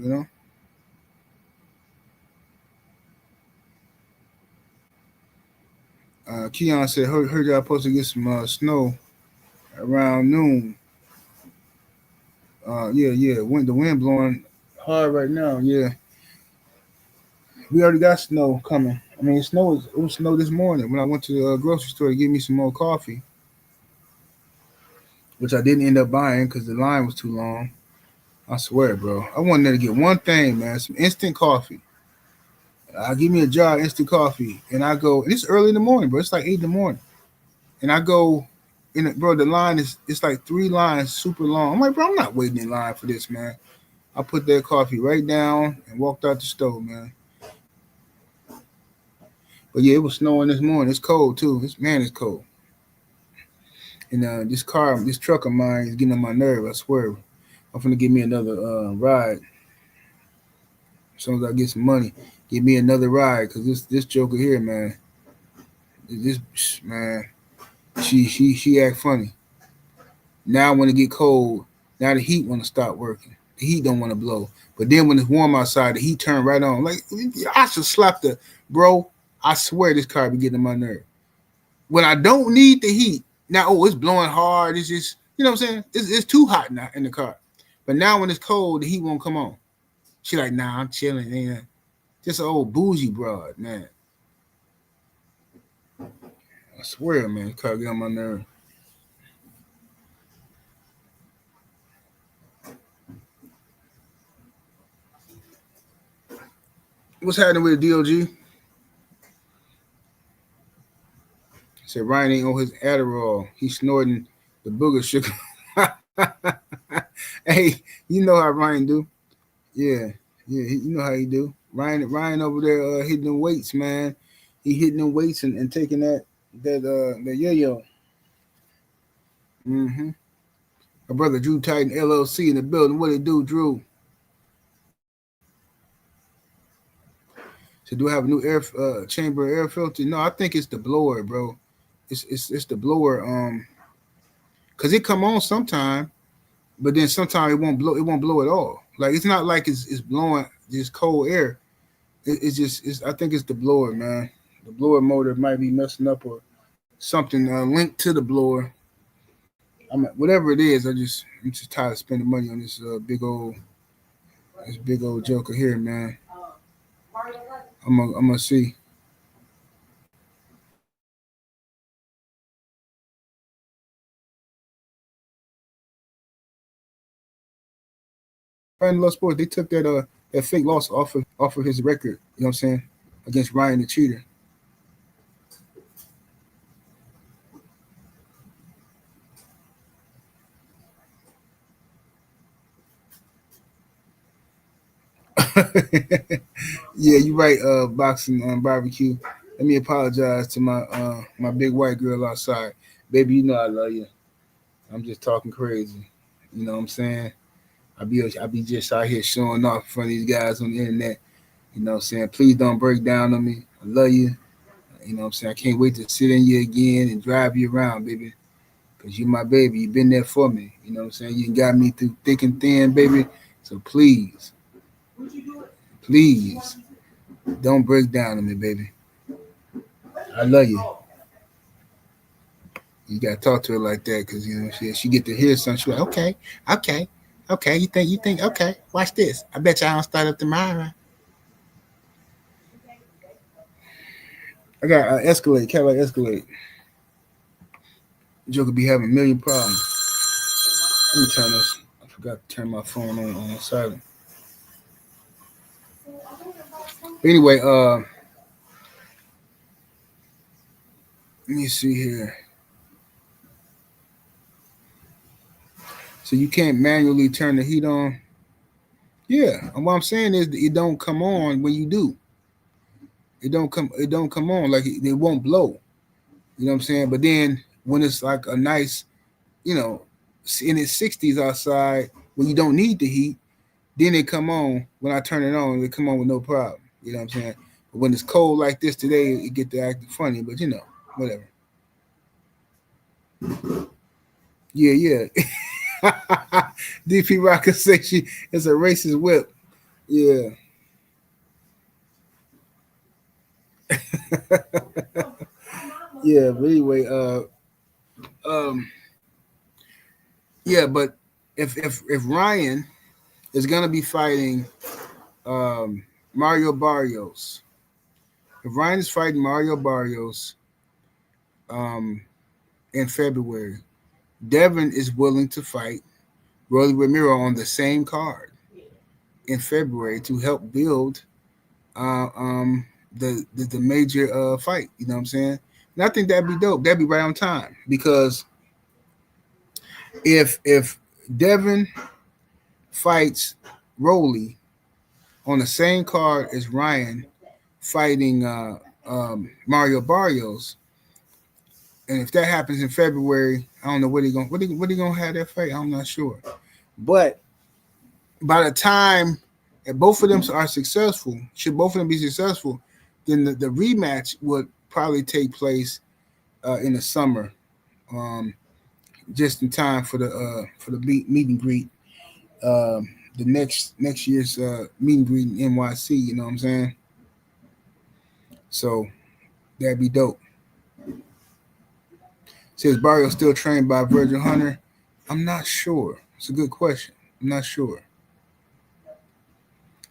Keon said, heard y'all supposed to get some snow around noon. Yeah. The wind blowing hard right now, yeah. We already got snow coming. I mean, it was snow this morning when I went to the grocery store to get me some more coffee, which I didn't end up buying because the line was too long. I swear, bro. I wanted to get one thing, man, some instant coffee. Give me a jar of instant coffee, and I go, and it's early in the morning, bro. It's like 8 in the morning. And I go, bro, the line it's like 3 lines, super long. I'm like, bro, I'm not waiting in line for this, man. I put that coffee right down and walked out the store, man. But yeah, it was snowing this morning. It's cold too. It's cold. And this truck of mine is getting on my nerve. I swear. I'm gonna give me another ride. As soon as I get some money, give me another ride. Cause this joker here, man, this man, she act funny. Now when it get cold, now the heat want to stop working. The heat don't want to blow. But then when it's warm outside, the heat turn right on. Like I should slap the bro. I swear this car be getting on my nerve. When I don't need the heat, now it's blowing hard. It's just what I'm saying. It's too hot now in the car. But now when it's cold, the heat won't come on. She like, nah, I'm chilling. Man. Just an old bougie broad, man. I swear, man, this car get on my nerve. What's happening with the DOG? Said Ryan ain't on his Adderall. He's snorting the booger sugar. Hey, you know how Ryan do. Yeah, you know how he do. Ryan over there hitting them weights, man. He hitting them weights and taking that yo-yo. Mm-hmm. My brother Drew Titan LLC in the building. What it do, Drew? So do I have a new air chamber air filter? No, I think it's the blower, bro. It's the blower. Cause it come on sometime, but then sometimes it won't blow. It won't blow at all. Like it's not like it's blowing this cold air. It's I think it's the blower, man. The blower motor might be messing up or something linked to the blower. Whatever it is. I'm just tired of spending money on this big old joker here, man. I'm gonna see. Ryan Love Sports, they took that fake loss off of his record. You know what I'm saying? Against Ryan the cheater. Yeah, you're right. Boxing barbecue. Let me apologize to my big white girl outside, baby. You know I love you. I'm just talking crazy. You know what I'm saying? I be just out here showing off in front of these guys on the internet. You know what I'm saying? Please don't break down on me. I love you. You know what I'm saying? I can't wait to sit in you again and drive you around, baby. Because you my baby. You've been there for me. You know what I'm saying? You got me through thick and thin, baby. So please, don't break down on me, baby. I love you. You gotta talk to her like that because she get to hear something. She like, okay. You think, okay. Watch this. I bet y'all don't start up tomorrow. I got Escalade, Cadillac Escalade. Joker be having a million problems. Let me turn this. I forgot to turn my phone on silent. Anyway, let me see here. So you can't manually turn the heat on. Yeah, and what I'm saying is that it don't come on when you do. It don't come on like it won't blow. You know what I'm saying? But then when it's like a nice, in its 60s outside when you don't need the heat, then it come on. When I turn it on, it come on with no problem. You know what I'm saying? But when it's cold like this today, it get to acting funny. But whatever. Yeah. DP Rocker says she is a racist whip. Yeah. Yeah, but anyway, yeah, but if Ryan is gonna be fighting Mario Barrios, if Ryan is fighting Mario Barrios in February, Devin is willing to fight Rolly Romero on the same card in February to help build the major fight. You know what I'm saying? And I think that'd be dope. That'd be right on time because if Devin fights Rowley on the same card as Ryan fighting Mario Barrios. And if that happens in February, I don't know what he gonna have that fight. I'm not sure. But by the time if both of them are successful, should both of them be successful, then the rematch would probably take place in the summer, just in time for the meet and greet, the next year's meet and greet in NYC. You know what I'm saying? So that'd be dope. Says Barrio still trained by Virgil Hunter. I'm not sure. It's a good question. I'm not sure.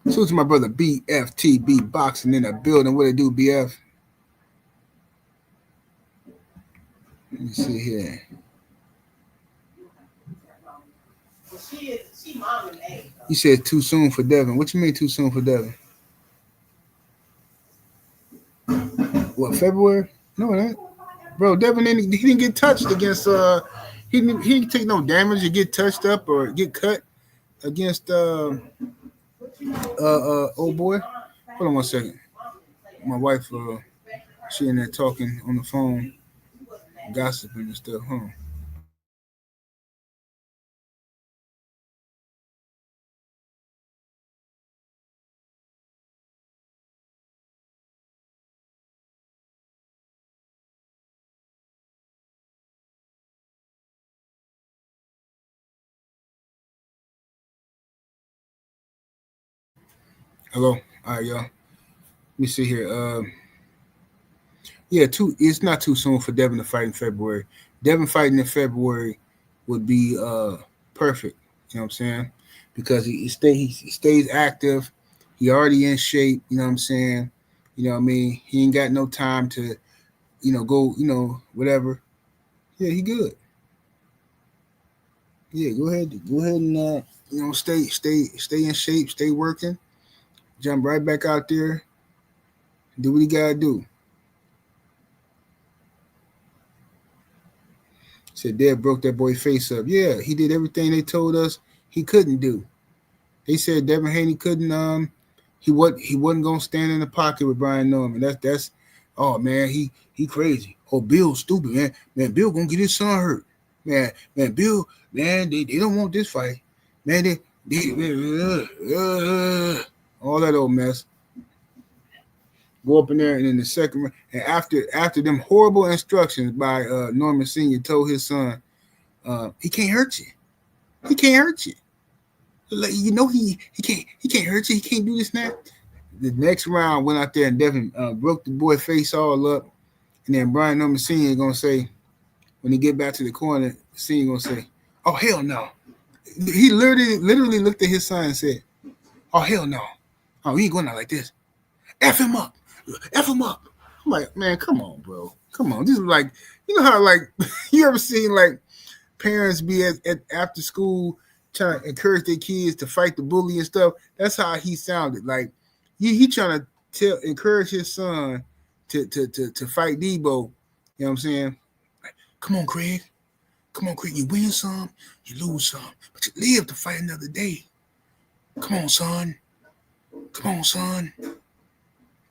So to my brother BFTB Boxing in the building. What it do, BF? Let me see here. You said too soon for Devin. What you mean too soon for Devin? What, February? No, that bro. Devin he didn't get touched against he didn't take no damage to get touched up or get cut against old boy. Hold on one second. My wife she in there talking on the phone, gossiping and stuff, huh? Hello. All right, y'all. Let me see here. Yeah, it's not too soon for Devin to fight in February. Devin fighting in February would be perfect. You know what I'm saying? Because he stays active. He already in shape. You know what I'm saying? You know what I mean? He ain't got no time to, go, whatever. Yeah, he good. Yeah, go ahead and stay in shape, stay working, jump right back out there, do what he gotta do. Said Dad broke that boy face up. Yeah, he did everything they told us he couldn't do. They said Devin Haney couldn't he wasn't gonna stand in the pocket with Brian Norman. That's oh man, he crazy. Oh, Bill's stupid, man. Man, Bill gonna get his son hurt. Man, Bill, man, they don't want this fight. Man, all that old mess. Go up in there and in the second round, and after them horrible instructions by Norman Sr. told his son, he can't hurt you. He can't hurt you. Like, he can't hurt you. He can't do this now. The next round went out there and Devin broke the boy face all up, and then Brian Norman Sr. gonna say when he get back to the corner, Sr. gonna say, "Oh hell no." He literally looked at his son and said, "Oh hell no. Oh, he ain't going out like this. F him up. F him up." I'm like, man, come on, bro. Come on. This is like, you know how like you ever seen like parents be at after school trying to encourage their kids to fight the bully and stuff? That's how he sounded. Like he trying to encourage his son to fight Debo. You know what I'm saying? Like, come on, Craig. Come on, Craig. You win some, you lose some, but you live to fight another day. Come on, son. Come on, son.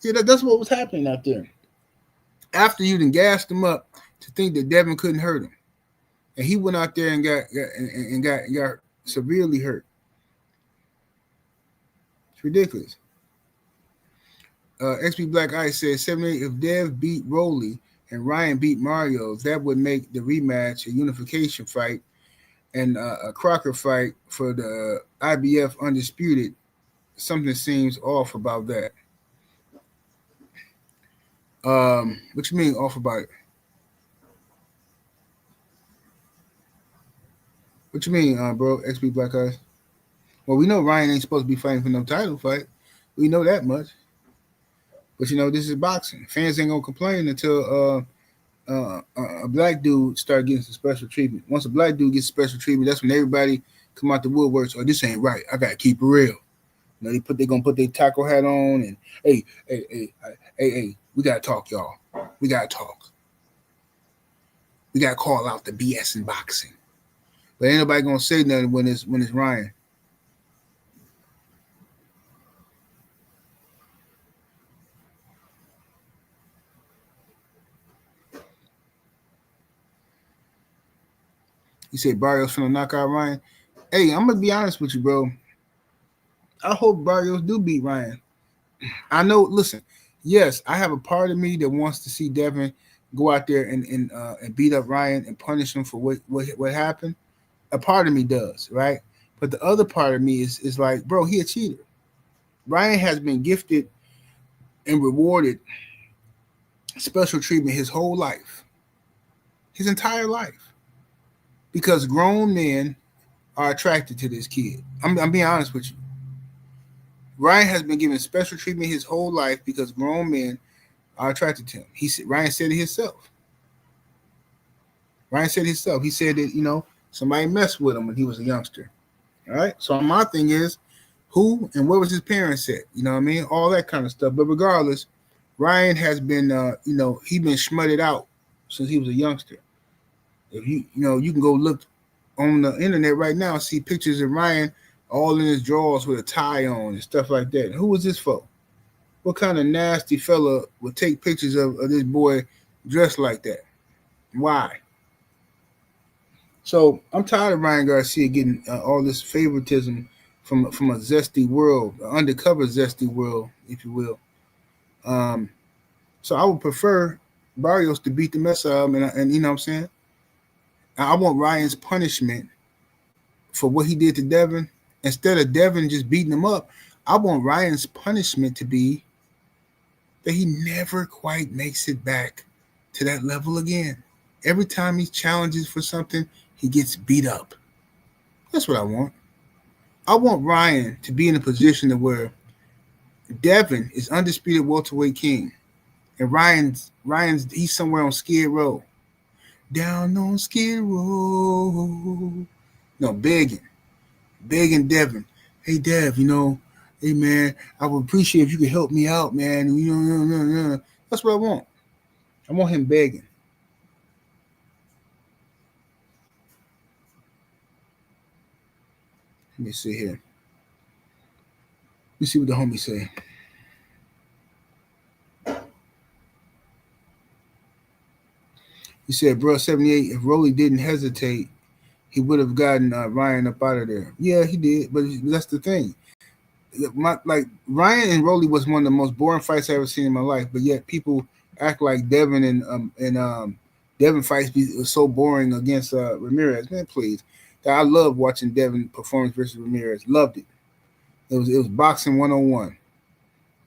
Yeah, that's what was happening out there. After you done gassed him up to think that Devin couldn't hurt him, and he went out there and got severely hurt. It's ridiculous. XP Black Ice says 78. If Dev beat Rowley and Ryan beat Mario, that would make the rematch a unification fight and a Crocker fight for the IBF undisputed. Something seems off about that. What you mean off about it? What you mean, bro? XP Black Eyes. Well, we know Ryan ain't supposed to be fighting for no title fight. We know that much. But this is boxing. Fans ain't gonna complain until a black dude start getting some special treatment. Once a black dude gets special treatment, that's when everybody come out the woodworks. Oh, this ain't right. I gotta keep it real. They gonna put their tackle hat on and hey, we gotta talk, y'all. We gotta talk. We gotta call out the BS in boxing. But ain't nobody gonna say nothing when it's Ryan. You say Barrios finna knock out Ryan. Hey, I'm gonna be honest with you, bro. I hope Barrios do beat Ryan. I know. Listen, yes, I have a part of me that wants to see Devin go out there and beat up Ryan and punish him for what happened. A part of me does, right? But the other part of me is like, bro, he a cheater. Ryan has been gifted and rewarded special treatment his whole life, his entire life, because grown men are attracted to this kid. I'm being honest with you. Ryan has been given special treatment his whole life because grown men are attracted to him. Ryan said it himself. Ryan said it himself. He said that somebody messed with him when he was a youngster. All right. So my thing is, who and where was his parents at? You know what I mean? All that kind of stuff. But regardless, Ryan has been, he been schmutted out since he was a youngster. If you can go look on the internet right now and see pictures of Ryan all in his drawers with a tie on and stuff like that. Who was this for? What kind of nasty fella would take pictures of this boy dressed like that? Why? So I'm tired of Ryan Garcia getting all this favoritism from a zesty world, an undercover zesty world, if you will. So I would prefer Barrios to beat the mess out of him, and you know what I'm saying? I want Ryan's punishment for what he did to Devin. Instead of Devin just beating him up, I want Ryan's punishment to be that he never quite makes it back to that level again. Every time he challenges for something, he gets beat up. That's what I want. I want Ryan to be in a position to where Devin is undisputed welterweight king, and Ryan's he's somewhere on Skid Row, down on Skid Row. No, begging Devin. Hey, Dev, hey, man, I would appreciate if you could help me out, man. That's what I want. I want him begging. Let me see here. Let me see what the homie say. He said, bro, 78, if Rolly didn't hesitate, he would have gotten Ryan up out of there. Yeah, he did, but that's the thing. Ryan and Rolly was one of the most boring fights I ever seen in my life, but yet people act like Devin and Devin fights was so boring against Ramirez. Man, please. I love watching Devin performance versus Ramirez. Loved it. It was boxing 101. You know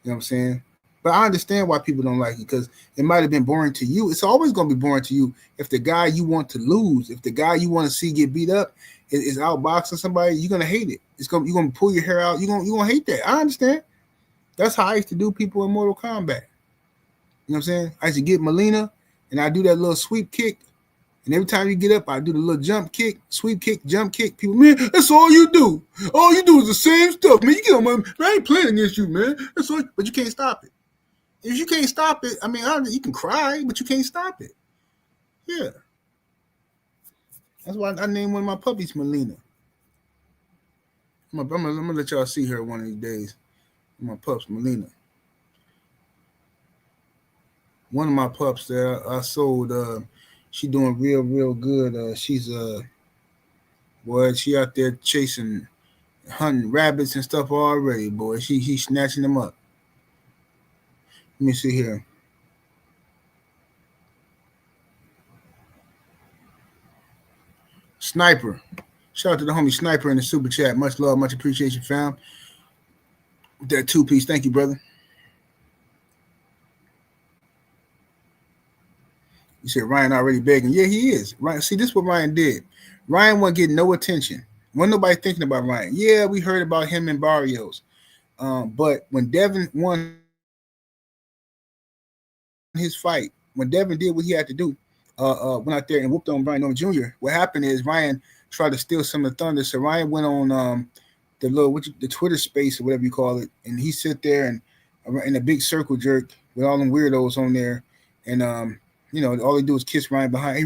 what I'm saying? But I understand why people don't like it, because it might have been boring to you. It's always going to be boring to you if the guy you want to lose, if the guy you want to see get beat up is outboxing somebody. You're going to hate it. You're going to pull your hair out. You're going to hate that. I understand. That's how I used to do people in Mortal Kombat. You know what I'm saying? I used to get Molina, and I do that little sweep kick. And every time you get up, I do the little jump kick, sweep kick, jump kick. People, man, that's all you do. All you do is the same stuff, man. You get on my, man, I ain't playing against you, man. That's all. But you can't stop it. If you can't stop it, I mean, you can cry, but you can't stop it. Yeah. That's why I named one of my puppies Molina. I'm gonna let y'all see her one of these days. My pups, Molina. One of my pups that I sold, she doing real good. She's boy, she out there chasing, hunting rabbits and stuff already, boy. She's snatching them up. Let me see here. Sniper. Shout out to the homie Sniper in the super chat. Much love, much appreciation, fam. That 2-piece. Thank you, brother. You said Ryan already begging. Yeah, he is. Ryan, see, this is what Ryan did. Ryan wasn't getting no attention. Wasn't nobody thinking about Ryan. Yeah, we heard about him and Barrios. But when Devin won his fight, when Devin did what he had to do, went out there and whooped on Ryan Norman Jr., what happened is Ryan tried to steal some of the thunder. So Ryan went on the Twitter space or whatever you call it, and he sit there and in a big circle jerk with all them weirdos on there, and all they do is kiss Ryan behind.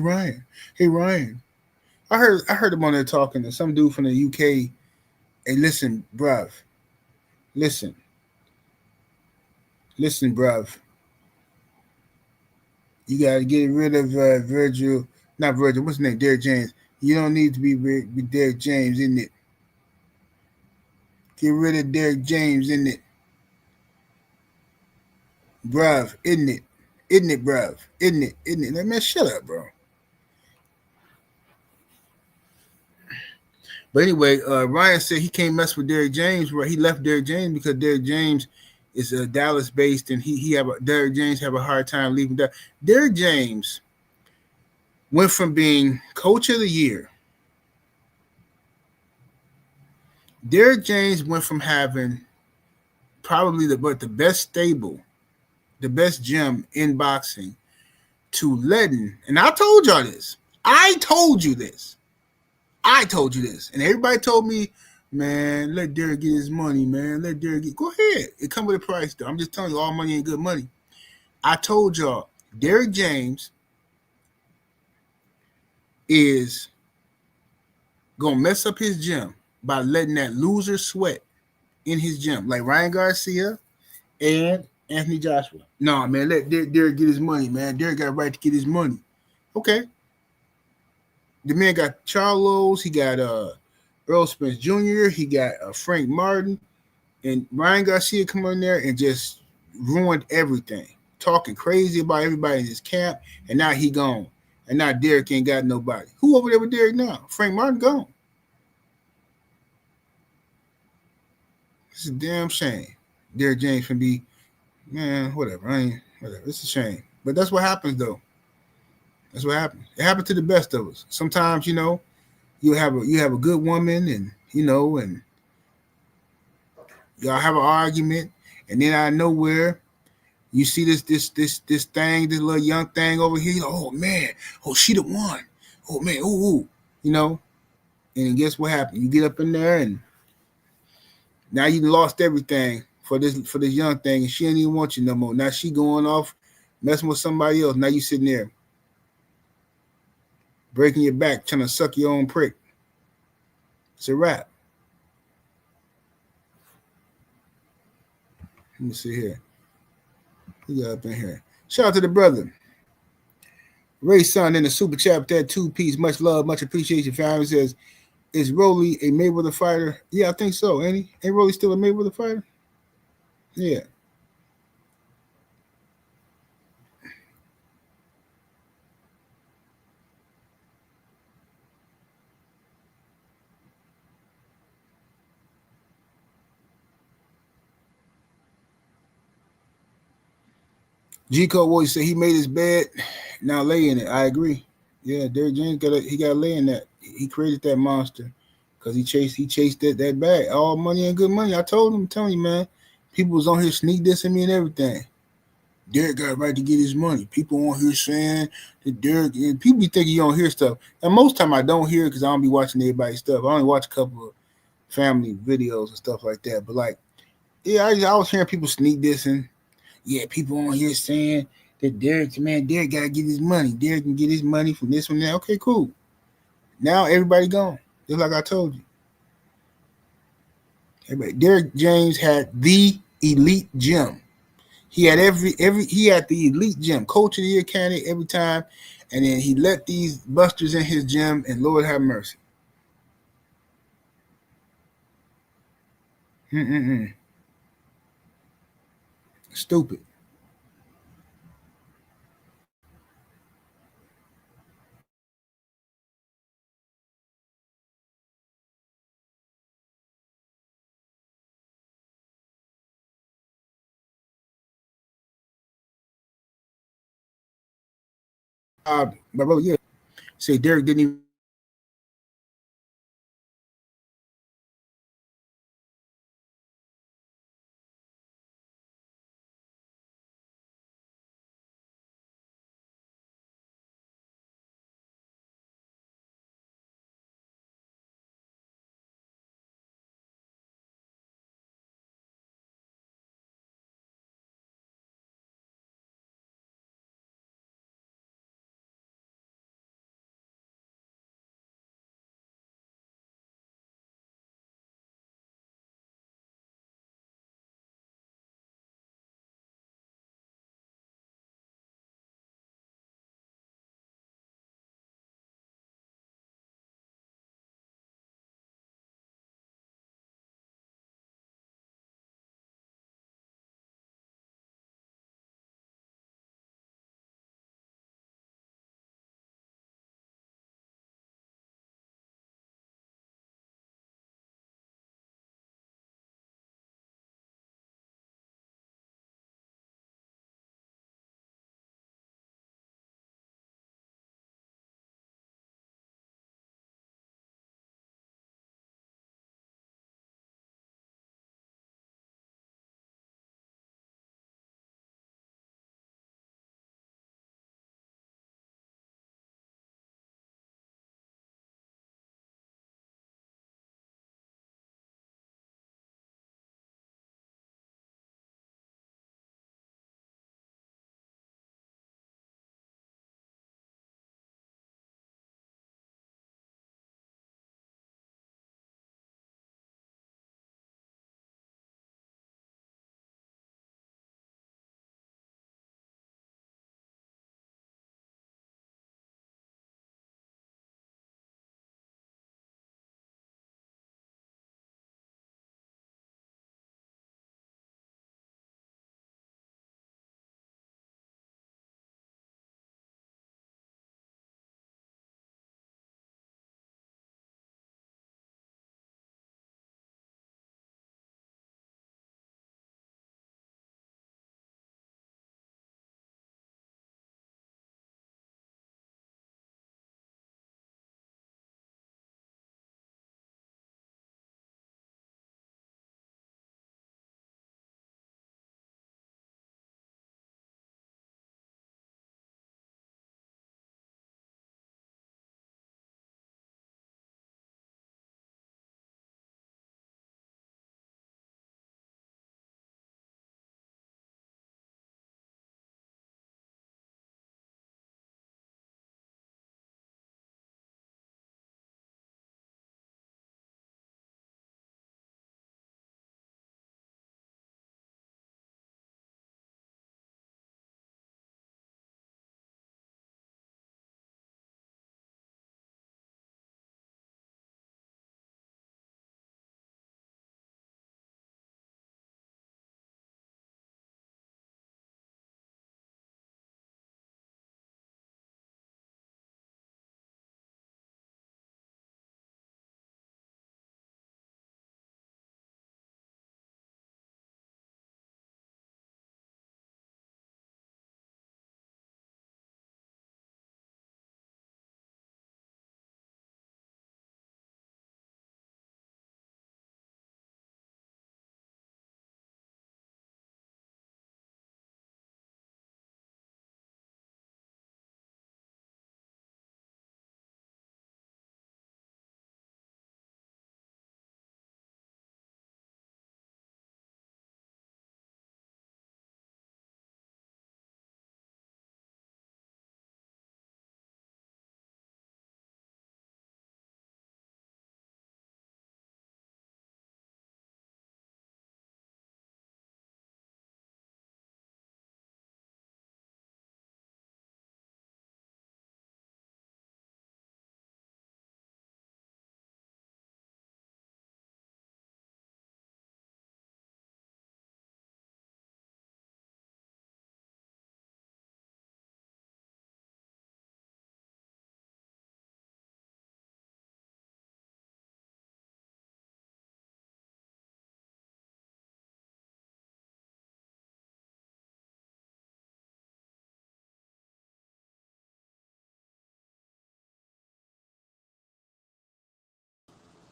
Hey Ryan. I heard him on there talking to some dude from the UK. Hey, listen, bruv. Listen, bruv. You gotta get rid of Virgil. Not Virgil. What's his name? Derrick James. You don't need to be with Derrick James, isn't it? Get rid of Derrick James, isn't it? Bruv, isn't it? Isn't it, bruv? Isn't it? Isn't it? Man, shut up, bro. But anyway, Ryan said he can't mess with Derrick James. Right? He left Derrick James because Derrick James is Dallas based, and Derrick James have a hard time leaving. Derrick James went from being coach of the year. Derrick James went from having probably the best stable, the best gym in boxing, to letting. And I told y'all this. I told you this. And everybody told me, man, let Derrick get his money, man. Let Derrick get. Go ahead. It come with a price, though. I'm just telling you, all money ain't good money. I told y'all, Derrick James is gonna mess up his gym by letting that loser sweat in his gym, like Ryan Garcia and Anthony Joshua. No, man, let Derrick get his money, man. Derrick got a right to get his money. Okay. The man got Charlos, he got Earl Spence Jr., he got Frank Martin, and Ryan Garcia come in there and just ruined everything, talking crazy about everybody in his camp, and now he gone. And now Derrick ain't got nobody. Who over there with Derrick now? Frank Martin gone. It's a damn shame. Derrick James can be, man, whatever. Whatever. It's a shame. But that's what happens, though. That's what happens. It happens to the best of us. Sometimes, you have a good woman, and and y'all have an argument, and then out of nowhere, you see this thing, this little young thing over here. Oh man, oh she the one. Oh man, ooh, And guess what happened? You get up in there, and now you lost everything for this young thing, and she ain't even want you no more. Now she going off, messing with somebody else. Now you sitting there, breaking your back, trying to suck your own prick. It's a wrap. Let me see here. We got up in here. Shout out to the brother. Ray Son in the super chat with that 2-piece. Much love, much appreciation. Family says, is Rolly a Mayweather fighter? Yeah, I think so. Ain't he? Ain't Rolly still a Mayweather fighter? Yeah. G Code always said he made his bed, now lay in it. I agree. Yeah, Derrick James got to lay in that. He created that monster because he chased that bag. All money and good money. I told him, I'm telling you, man. People was on here sneak dissing me and everything. Derrick got a right to get his money. People on here saying that Derrick, and people be thinking you don't hear stuff. And most time I don't hear it because I don't be watching everybody's stuff. I only watch a couple of family videos and stuff like that. But like, yeah, I was hearing people sneak dissing. Yeah, people on here saying that Derrick got to get his money. Derrick can get his money from this one there. Okay, cool. Now everybody gone. Just like I told you. Everybody. Derrick James had the elite gym. He had he had the elite gym, coach of the year candidate every time, and then he let these busters in his gym, and Lord have mercy. Mm-mm-mm. Stupid. My brother, yeah, say Derrick didn't even.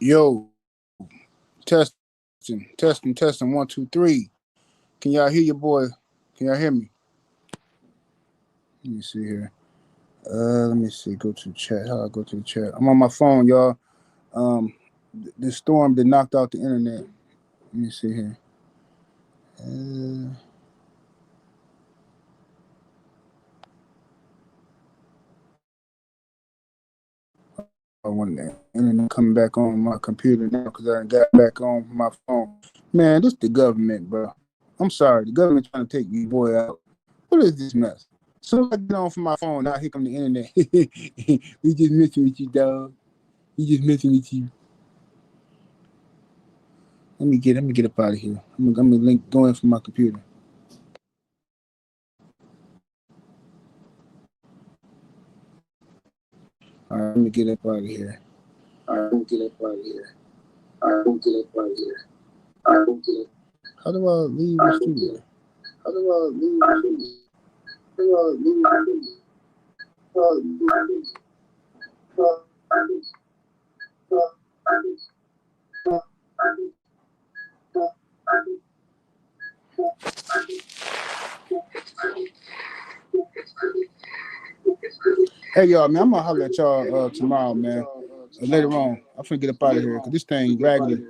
Yo, testing, 1, 2, 3. Can y'all hear your boy? Can y'all hear me? Let me see here. Let me see. Go to the chat. How I go to the chat? I'm on my phone, y'all. The storm that knocked out the internet. Let me see here. I want the internet coming back on my computer now because I got back on my phone. Man, this the government, bro. I'm sorry. The government trying to take your boy out. What is this mess? So I get on from my phone, now here come the internet. We just messing with you, dog. We just messing with you. Let me get up out of here. I'm gonna link going from my computer. All right, let me get up out of here. How do I leave the studio? Hey y'all, man, I'm gonna holler at y'all tomorrow, man. Later on, I'm finna get up out of here because this thing raggedy.